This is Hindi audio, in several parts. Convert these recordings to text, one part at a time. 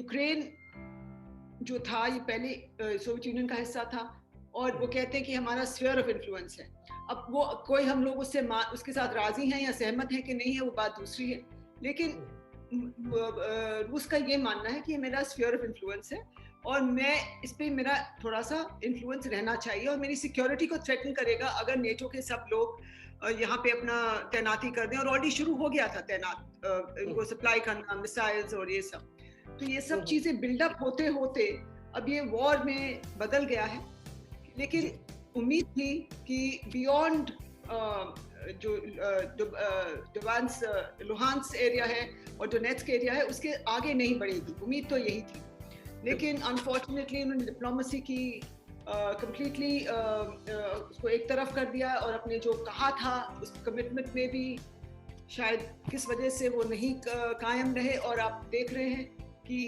यूक्रेन जो था ये पहले सोवियत यूनियन का हिस्सा था और वो कहते हैं कि हमारा स्फीयर ऑफ इन्फ्लुएंस है। अब वो कोई हम लोग उसके साथ राजी हैं या सहमत हैं कि नहीं है वो बात दूसरी है, लेकिन रूस का ये मानना है कि ये मेरा स्फीयर ऑफ इन्फ्लुएंस है और मैं इस पे मेरा थोड़ा सा इन्फ्लुएंस रहना चाहिए और मेरी सिक्योरिटी को थ्रेटन करेगा अगर नेटो के सब लोग यहाँ पे अपना तैनाती कर दें। और ऑलरेडी शुरू हो गया था तैनात इनको सप्लाई करना मिसाइल्स और ये सब। तो ये सब चीजें बिल्डअप होते होते अब ये वॉर में बदल गया है। लेकिन उम्मीद थी कि बियॉन्ड जो लुहांस्क एरिया है और डोनेट्स्क एरिया है उसके आगे नहीं बढ़ेगी, उम्मीद तो यही थी। लेकिन अनफॉर्चुनेटली उन्होंने डिप्लोमेसी की कंप्लीटली उसको एक तरफ कर दिया और अपने जो कहा था उस कमिटमेंट में भी शायद किस वजह से वो नहीं कायम रहे। और आप देख रहे हैं कि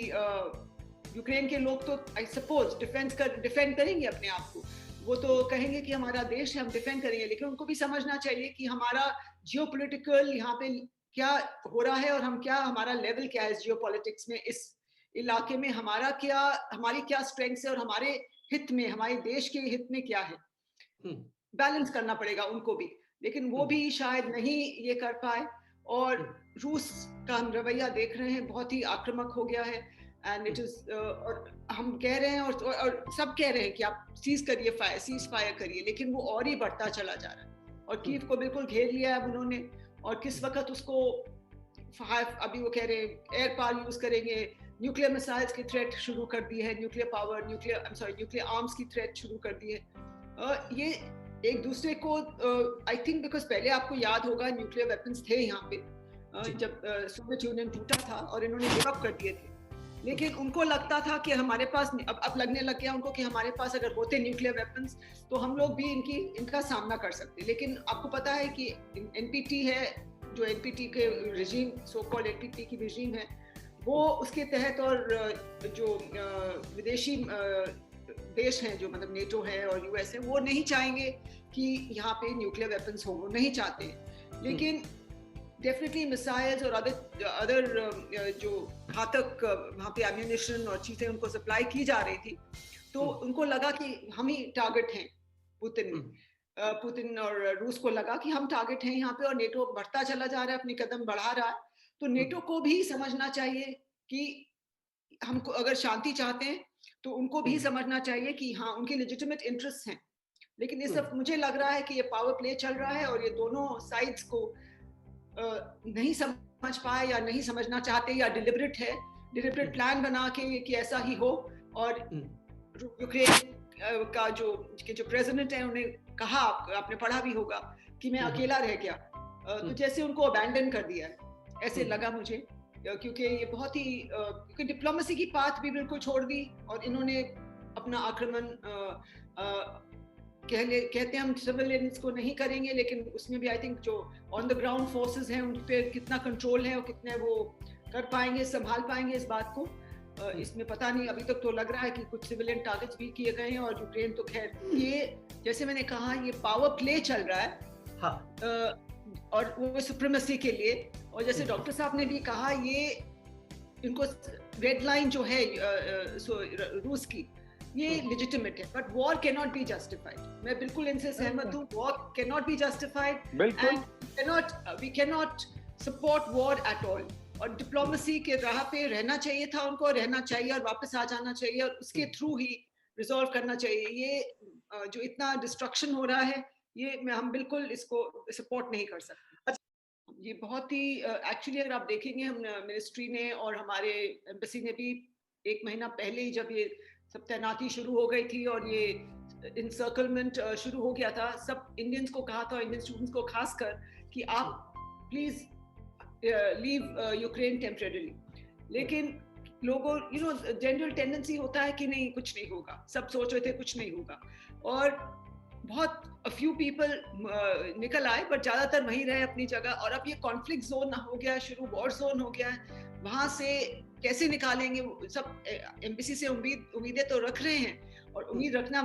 यूक्रेन के लोग तो आई सपोज डिफेंड करेंगे अपने आप को, वो तो कहेंगे कि हमारा देश है हम डिफेंड करेंगे, लेकिन उनको भी समझना चाहिए कि हमारा जियोपॉलिटिकल यहाँ पे क्या हो रहा है और हम क्या, हमारा लेवल क्या है जियोपॉलिटिक्स में, इस इलाके में हमारी क्या स्ट्रेंथ्स है और हमारे हित में, हमारे देश के हित में क्या है, बैलेंस करना पड़ेगा उनको भी। लेकिन वो भी शायद नहीं ये कर पाए और रूस का हम रवैया देख रहे हैं बहुत ही आक्रामक हो गया है। एंड इट इज और हम कह रहे हैं और सब कह रहे हैं कि आप सीज फायर करिए, लेकिन वो और ही बढ़ता चला जा रहा है और कीव को बिल्कुल घेर लिया है उन्होंने। और किस वक्त उसको अभी वो कह रहे हैं एयर पावर यूज करेंगे, न्यूक्लियर मिसाइल्स की थ्रेट शुरू कर दी है, न्यूक्लियर आर्म्स की थ्रेट शुरू कर दी है। ये एक दूसरे को आई थिंक बिकॉज पहले आपको याद होगा न्यूक्लियर वेपन्स थे यहाँ पे जब सोवियत यूनियन टूटा था और इन्होंने गिव अप कर दिए थे। लेकिन उनको लगता था कि हमारे पास अब लगने लग गया उनको कि हमारे पास अगर होते न्यूक्लियर वेपन्स तो हम लोग भी इनका सामना कर सकते। लेकिन आपको पता है कि एनपीटी है, जो एनपीटी के रिजीम, सो कॉल्ड एनपीटी की रिजीम है, वो उसके तहत और जो विदेशी देश हैं जो मतलब नेटो है और यूएस है, वो नहीं चाहेंगे कि यहाँ पे न्यूक्लियर वेपन्स हो, वो नहीं चाहते। लेकिन डेफिनेटली मिसाइल्स और अदर जो घातक वहाँ पे एम्यूनिशन और चीजें उनको सप्लाई की जा रही थी, तो उनको लगा कि हम ही टारगेट हैं। पुतिन और रूस को लगा कि हम टारगेट हैं यहाँ पे और नेटो बढ़ता चला जा रहा है, अपनी कदम बढ़ा रहा है। तो नेटो को भी समझना चाहिए कि हमको अगर शांति चाहते हैं तो उनको भी समझना चाहिए कि हाँ उनके लेजिटिमेट इंटरेस्ट हैं। लेकिन ये सब मुझे लग रहा है कि ये पावर प्ले चल रहा है और ये दोनों साइड्स को नहीं समझ पाए या नहीं समझना चाहते या डिलिबरेट प्लान बना के कि ऐसा ही हो। और यूक्रेन का जो प्रेसिडेंट है उन्हें कहा, आपने पढ़ा भी होगा कि मैं अकेला रह गया, तो जैसे उनको अबैंडन कर दिया है ऐसे लगा मुझे। क्योंकि ये बहुत ही क्योंकि डिप्लोमेसी की बात भी बिल्कुल छोड़ दी और इन्होंने अपना आक्रमण कहते हैं हम सिविलियंस को नहीं करेंगे, लेकिन उसमें भी आई थिंक जो ऑन द ग्राउंड फोर्सेस हैं उन पे कितना कंट्रोल है और कितने वो कर पाएंगे, संभाल पाएंगे इस बात को, इसमें पता नहीं। अभी तक तो लग रहा है कि कुछ सिविलियन टारगेट्स भी किए गए हैं और यूक्रेन तो खैर ये जैसे मैंने कहा ये पावर प्ले चल रहा है। हाँ। और वो सुप्रीमेसी के लिए, और जैसे डॉक्टर साहब ने भी कहा ये इनको रेड लाइन जो है रूस की ये लेजिटिमेट है, but war can not be justified. मैं बिल्कुल इनसे सहमत हूँ, war can not be justified and we can not support war at all. और डिप्लोमेसी के राह पे रहना चाहिए था उनको, रहना चाहिए और वापस आ जाना चाहिए और उसके थ्रू ही रिजॉल्व करना चाहिए। ये जो इतना डिस्ट्रक्शन हो रहा है ये हम बिल्कुल इसको सपोर्ट नहीं कर सकते। ये बहुत ही एक्चुअली अगर आप देखेंगे हम मिनिस्ट्री ने और हमारे एम्बेसी ने भी 1 महीना पहले ही जब ये सब तैनाती शुरू हो गई थी और ये इनसर्कलमेंट शुरू हो गया था, सब इंडियंस को कहा था, इंडियन स्टूडेंट्स को खासकर, कि आप प्लीज लीव यूक्रेन टेम्परेरीली। लेकिन लोगों जनरल टेंडेंसी होता है कि नहीं कुछ नहीं होगा, सब सोच रहे थे कुछ नहीं होगा और बहुत फ्यू पीपल निकल आए, बट ज्यादातर वहीं रहे अपनी जगह। और अब ये कॉन्फ्लिक्ट जोन हो गया शुरू, वॉर जोन हो गया है, वहां से कैसे निकालेंगे? सब एम्बेसी से उम्मीदें तो रख रहे हैं और उम्मीद रखना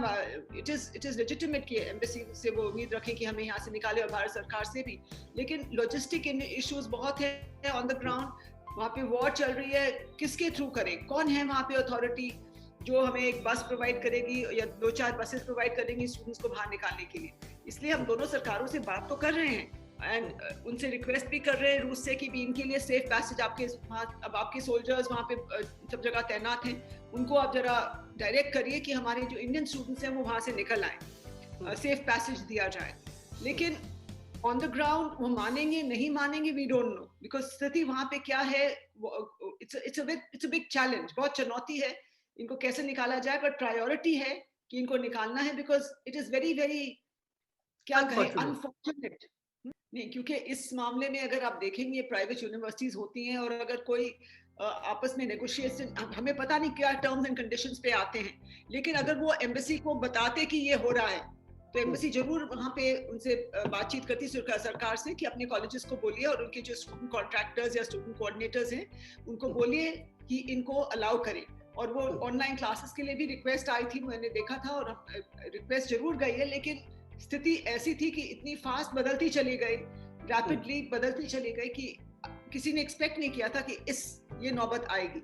इट इज लेजिटिमेट कि एम्बेसी से वो उम्मीद रखें कि हमें यहाँ से निकाले और भारत सरकार से भी। लेकिन लॉजिस्टिक इश्यूज बहुत है ऑन द ग्राउंड, वहाँ पे वॉर चल रही है, किसके थ्रू करें? कौन है वहाँ पे अथॉरिटी जो हमें एक बस प्रोवाइड करेगी या 2-4 बसेस प्रोवाइड करेंगी स्टूडेंट्स को बाहर निकालने के लिए? इसलिए हम दोनों सरकारों से बात तो कर रहे हैं एंड उनसे रिक्वेस्ट भी कर रहे हैं रूस से कि भी इनके लिए सेफ पैसेज आपके वहाँ, अब आपके सोल्जर्स वहाँ पे सब जगह तैनात हैं, उनको आप जरा डायरेक्ट करिए कि हमारे जो इंडियन स्टूडेंट्स हैं वो वहाँ से निकल आए, सेफ पैसेज दिया जाए। लेकिन ऑन द ग्राउंड वो मानेंगे नहीं मानेंगे, वी डोंट नो, बिकॉज स्थिति वहाँ पे क्या है, इट्स अ बिग चैलेंज, बहुत चुनौती है इनको कैसे निकाला जाए, बट प्रायोरिटी है कि इनको निकालना है, because it is very very क्या कहें अनफॉर्चुनेट। नहीं, क्योंकि इस मामले में अगर आप देखेंगे प्राइवेट यूनिवर्सिटीज होती हैं और अगर कोई आपस में नेगोशिएशन, हमें पता नहीं क्या टर्म्स एंड कंडीशंस पे आते हैं, लेकिन अगर वो एम्बेसी को बताते कि ये हो रहा है तो एम्बेसी जरूर वहाँ पे उनसे बातचीत करती सरकार से कि अपने कॉलेजेस को बोलिए और उनके जो स्टूडेंट कॉन्ट्रैक्टर्स या स्टूडेंट कोऑर्डिनेटर्स हैं उनको बोलिए कि इनको अलाउ करें। और वो ऑनलाइन क्लासेस के लिए भी रिक्वेस्ट आई थी, मैंने देखा था, और रिक्वेस्ट जरूर गई है, लेकिन स्थिति ऐसी थी कि इतनी फास्ट बदलती चली गई, रैपिडली बदलती चली गई कि किसी ने एक्सपेक्ट नहीं किया था कि ये नौबत आएगी।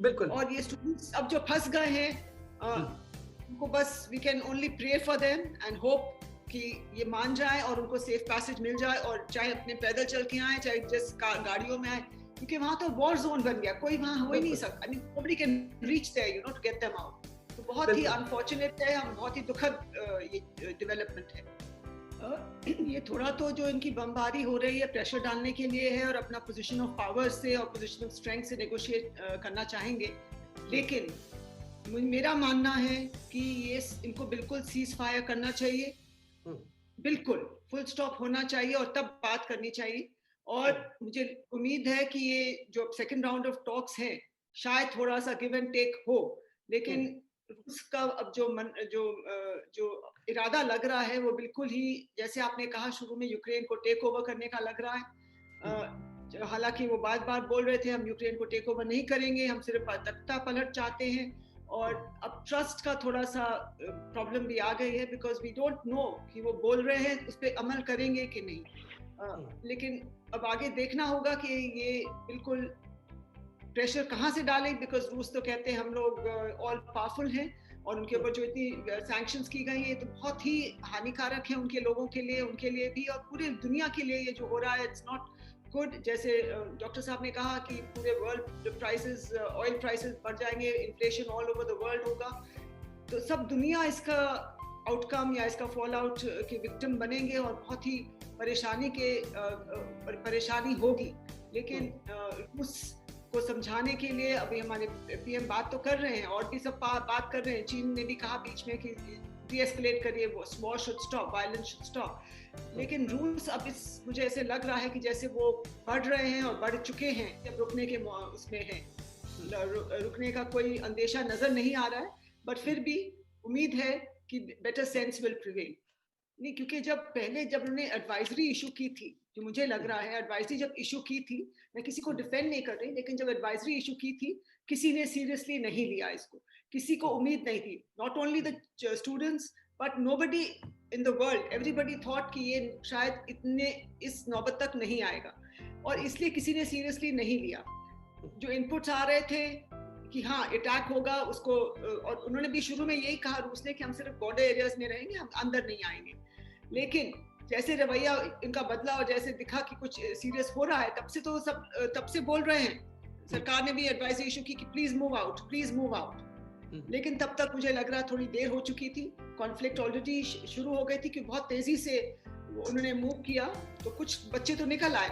बिल्कुल। और ये स्टूडेंट्स अब जो फंस गए हैं, उनको बस we can only pray for them and hope कि ये मान जाए और उनको सेफ पैसेज मिल जाए, और चाहे अपने पैदल चल के आए चाहे जिस गाड़ियों में आए, क्योंकि वहाँ तो वॉर जोन बन गया, कोई वहाँ हो ही नहीं सकता, I mean nobody can reach there you know to get them out. तो बहुत ही अनफॉर्चुनेट है, हम बहुत ही दुखद ये डेवलपमेंट है। ये थोड़ा तो जो इनकी बमबारी हो रही है प्रेशर डालने के लिए है और अपना पोजीशन ऑफ पावर से और पोजीशन ऑफ स्ट्रेंथ से नेगोशिएट करना चाहेंगे, लेकिन मेरा मानना है कि ये इनको बिल्कुल सीज फायर करना चाहिए, बिल्कुल फुल स्टॉप होना चाहिए और तब बात करनी चाहिए। और मुझे उम्मीद है कि ये जो सेकंड राउंड ऑफ टॉक्स है शायद थोड़ा सा गिव एंड टेक हो, लेकिन उसका अब जो इरादा लग रहा है वो बिल्कुल ही जैसे आपने कहा शुरू में यूक्रेन को टेक ओवर करने का लग रहा है। हालांकि वो बार बार बोल रहे थे हम यूक्रेन को टेक ओवर नहीं करेंगे, हम सिर्फ तख्ता पलट चाहते हैं, और अब ट्रस्ट का थोड़ा सा प्रॉब्लम भी आ गई है, बिकॉज वी डोंट नो कि वो बोल रहे हैं उस पर अमल करेंगे कि नहीं। लेकिन अब आगे देखना होगा कि ये बिल्कुल प्रेशर कहाँ से डालें, बिकॉज रूस तो कहते हैं हम लोग ऑल पावरफुल हैं, और उनके ऊपर जो इतनी सैंक्शंस की गई है तो बहुत ही हानिकारक है उनके लोगों के लिए, उनके लिए भी और पूरे दुनिया के लिए। ये जो हो रहा है इट्स नॉट गुड। जैसे डॉक्टर साहब ने कहा कि पूरे वर्ल्ड प्राइसेस, ऑयल प्राइसेस बढ़ जाएंगे, inflation all over the world होगा, तो सब दुनिया इसका आउटकम या इसका फॉल आउट के विक्टिम बनेंगे और बहुत ही परेशानी होगी। लेकिन रूस को समझाने के लिए अभी हमारे पीएम बात तो कर रहे हैं और भी सब बात कर रहे हैं, चीन ने भी कहा बीच में कि डी-एस्केलेट करिए, war should stop, violence should stop, लेकिन रूस अब मुझे ऐसे लग रहा है कि जैसे वो बढ़ रहे हैं और बढ़ चुके हैं, जब रुकने के उसमें हैं, रुकने का कोई अंदेशा नजर नहीं आ रहा है, बट फिर भी उम्मीद है कि बेटर सेंस विल प्रिवेल। नहीं, क्योंकि जब उन्होंने एडवाइजरी इशू की थी, जो मुझे लग रहा है एडवाइजरी जब इशू की थी, मैं किसी को डिफेंड नहीं कर रही, लेकिन जब एडवाइजरी इशू की थी किसी ने सीरियसली नहीं लिया इसको, किसी को उम्मीद नहीं थी, not only the students but nobody in the world, everybody thought कि ये शायद इस नौबत तक नहीं आएगा, और इसलिए किसी ने सीरियसली नहीं लिया। जो इनपुट्स आ रहे थे कि हाँ अटैक होगा उसको, और उन्होंने भी शुरू में यही कहा रूस ने कि हम सिर्फ बॉर्डर एरियाज में रहेंगे, हम अंदर नहीं आएंगे, लेकिन जैसे रवैया इनका बदला और जैसे दिखा कि कुछ सीरियस हो रहा है, तब से बोल रहे हैं, सरकार ने भी एडवाइस इशू की कि प्लीज मूव आउट, लेकिन तब तक मुझे लग रहा थोड़ी देर हो चुकी थी, कॉन्फ्लिक्ट ऑलरेडी शुरू हो गई थी, कि बहुत तेजी से उन्होंने मूव किया, तो कुछ बच्चे तो निकल आए,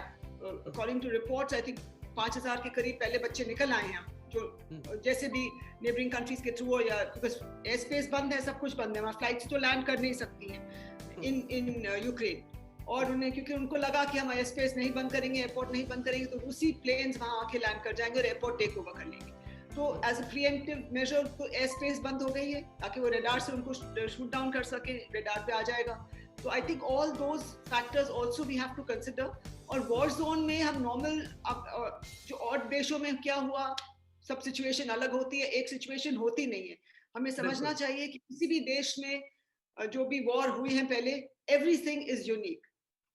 according to reports I think 5000 के करीब पहले बच्चे निकल आए हैं, जो जैसे भी नेबरिंग कंट्रीज के थ्रू, या एयर स्पेस बंद है, सब कुछ बंद है, वहाँ फ्लाइट्स तो लैंड कर नहीं सकती हैं इन यूक्रेन, और उन्हें क्योंकि उनको लगा कि हम एयर स्पेस नहीं बंद करेंगे, एयरपोर्ट नहीं बंद करेंगे, तो रूसी प्लेन्स वहाँ आके लैंड कर जाएंगे और एयरपोर्ट टेक ओवर कर लेंगे, तो एज अ प्रीएम्प्टिव मेजर तो एयर स्पेस बंद हो गई है ताकि वो रेडार से उनको शूट डाउन कर सके, रेडार पे आ जाएगा। तो I think all those factors also we have to consider. और वॉर जोन में हम नॉर्मल, जो और देशों में क्या हुआ, सब सिचुएशन अलग होती है, एक सिचुएशन होती नहीं है। हमें समझना चाहिए कि किसी भी देश में जो भी वॉर हुई है पहले, एवरीथिंग इज यूनिक,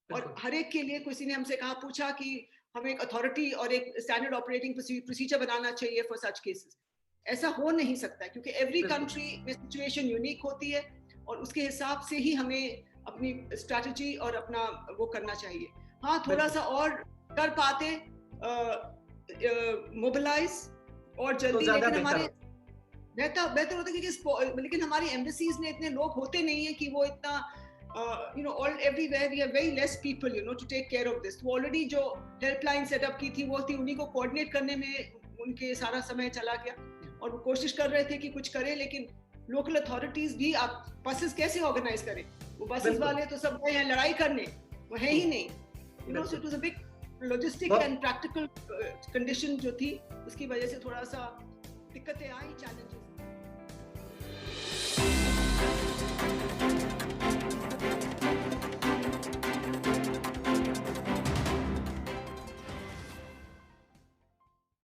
और हर एक के लिए, किसी ने हमसे पूछा कि हमें एक अथॉरिटी और एक स्टैंडर्ड ऑपरेटिंग प्रोसीजर बनाना चाहिए फॉर सच केसेस। ऐसा हो नहीं सकता क्योंकि एवरी कंट्री में सिचुएशन यूनिक होती है और उसके हिसाब से ही हमें अपनी स्ट्रैटेजी और अपना वो करना चाहिए। हाँ, थोड़ा सा और कर पाते मोबिलाइज और जल्दी, लेकिन हमारे बेहतर होता क्योंकि लेकिन हमारी एम्बेसीज में इतने लोग होते नहीं है कि वो इतना all everywhere we have very less people to take care of this। वो ऑलरेडी जो हेल्पलाइन सेटअप की थी वो थी, उन्हीं को कोऑर्डिनेट करने में उनके सारा समय चला गया और वो कोशिश कर रहे थे कि कुछ करें, लेकिन लोकल अथॉरिटीज भी आप बसेस कैसे ऑर्गेनाइज करें? वो बसेस वाले तो सब गए हैं लड़ाई करने, वो है ही नहीं। So it was a big logistic and practical condition जो थी, उसकी वजह से थोड़ा सा दिक्कतें आई, चैलेंजेस